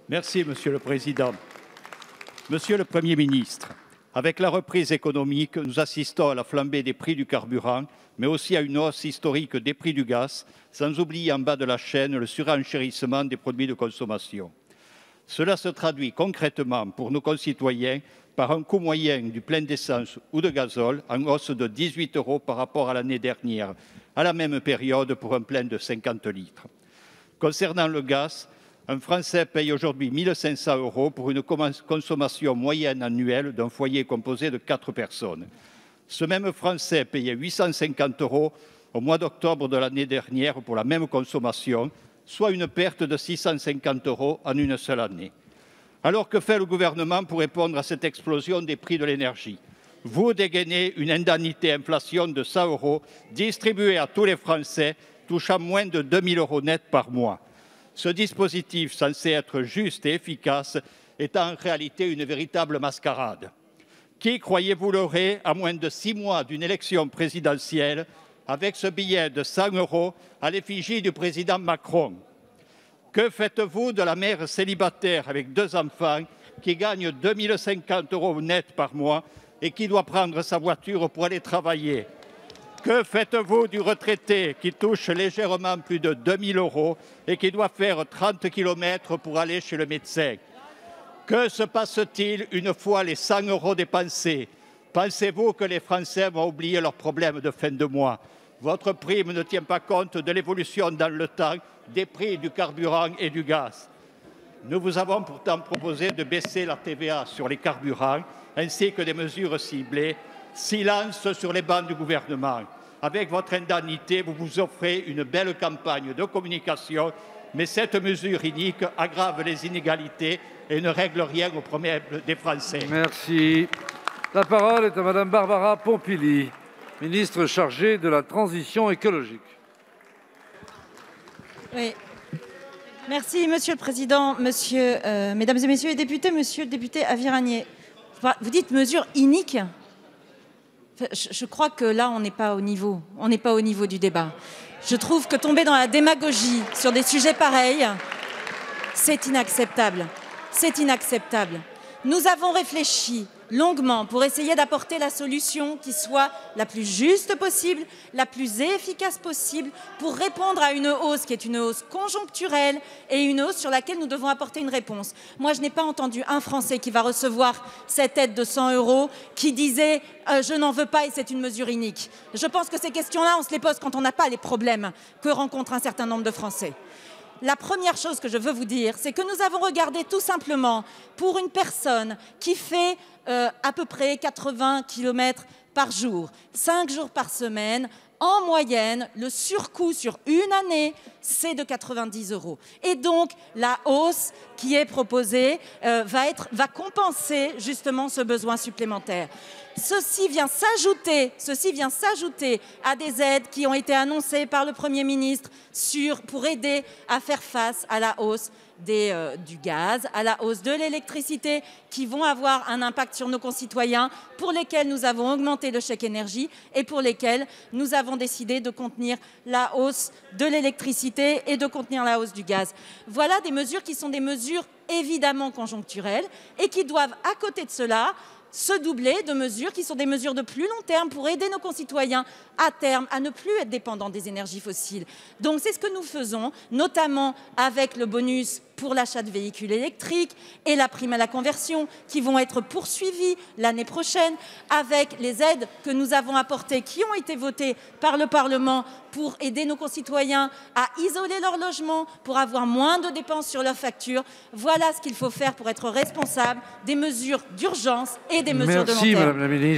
Merci, Monsieur le Président. Monsieur le Premier ministre, avec la reprise économique, nous assistons à la flambée des prix du carburant, mais aussi à une hausse historique des prix du gaz, sans oublier en bas de la chaîne le surenchérissement des produits de consommation. Cela se traduit concrètement pour nos concitoyens par un coût moyen du plein d'essence ou de gazole en hausse de 18 € par rapport à l'année dernière, à la même période pour un plein de 50 litres. Concernant le gaz, un Français paye aujourd'hui 1 500 € pour une consommation moyenne annuelle d'un foyer composé de 4 personnes. Ce même Français payait 850 € au mois d'octobre de l'année dernière pour la même consommation, soit une perte de 650 € en une seule année. Alors que fait le gouvernement pour répondre à cette explosion des prix de l'énergie? Vous dégainez une indemnité inflation de 100 € distribuée à tous les Français touchant moins de 2 000 € net par mois. Ce dispositif, censé être juste et efficace, est en réalité une véritable mascarade. Qui, croyez-vous, l'aurait à moins de 6 mois d'une élection présidentielle avec ce billet de 100 € à l'effigie du président Macron? Que faites-vous de la mère célibataire avec 2 enfants qui gagne 2 050 € net par mois et qui doit prendre sa voiture pour aller travailler? Que faites-vous du retraité qui touche légèrement plus de 2 000 € et qui doit faire 30 km pour aller chez le médecin? Que se passe-t-il une fois les 100 € dépensés? Pensez-vous que les Français vont oublier leurs problèmes de fin de mois? Votre prime ne tient pas compte de l'évolution dans le temps des prix du carburant et du gaz. Nous vous avons pourtant proposé de baisser la TVA sur les carburants ainsi que des mesures ciblées. Silence sur les bancs du gouvernement. Avec votre indemnité, vous vous offrez une belle campagne de communication, mais cette mesure inique aggrave les inégalités et ne règle rien aux problèmes des Français. Merci. La parole est à Madame Barbara Pompili, ministre chargée de la transition écologique. Oui. Merci, Monsieur le Président, Mesdames et Messieurs les députés, Monsieur le député Aviragnet. Vous dites mesure inique. Je crois que là, on n'est pas au niveau. On n'est pas au niveau du débat. Je trouve que tomber dans la démagogie sur des sujets pareils, c'est inacceptable. C'est inacceptable. Nous avons réfléchi longuement pour essayer d'apporter la solution qui soit la plus juste possible, la plus efficace possible, pour répondre à une hausse qui est une hausse conjoncturelle et une hausse sur laquelle nous devons apporter une réponse. Moi, je n'ai pas entendu un Français qui va recevoir cette aide de 100 € qui disait je n'en veux pas et c'est une mesure inique. Je pense que ces questions-là, on se les pose quand on n'a pas les problèmes que rencontrent un certain nombre de Français. La première chose que je veux vous dire, c'est que nous avons regardé tout simplement pour une personne qui fait à peu près 80 km par jour, 5 jours par semaine. En moyenne, le surcoût sur une année, c'est de 90 €. Et donc, la hausse qui est proposée va compenser justement ce besoin supplémentaire. Ceci vient s'ajouter à des aides qui ont été annoncées par le Premier ministre pour aider à faire face à la hausse du gaz, à la hausse de l'électricité, qui vont avoir un impact sur nos concitoyens, pour lesquels nous avons augmenté le chèque énergie et pour lesquels nous avons décidé de contenir la hausse de l'électricité et de contenir la hausse du gaz. Voilà des mesures qui sont des mesures évidemment conjoncturelles et qui doivent, à côté de cela, se doubler de mesures qui sont des mesures de plus long terme pour aider nos concitoyens à terme à ne plus être dépendants des énergies fossiles. Donc c'est ce que nous faisons, notamment avec le bonus pour l'achat de véhicules électriques et la prime à la conversion qui vont être poursuivies l'année prochaine, avec les aides que nous avons apportées qui ont été votées par le Parlement pour aider nos concitoyens à isoler leur logement, pour avoir moins de dépenses sur leurs factures. Voilà ce qu'il faut faire pour être responsable des mesures d'urgence et des mesures de long terme. Merci Madame la Ministre.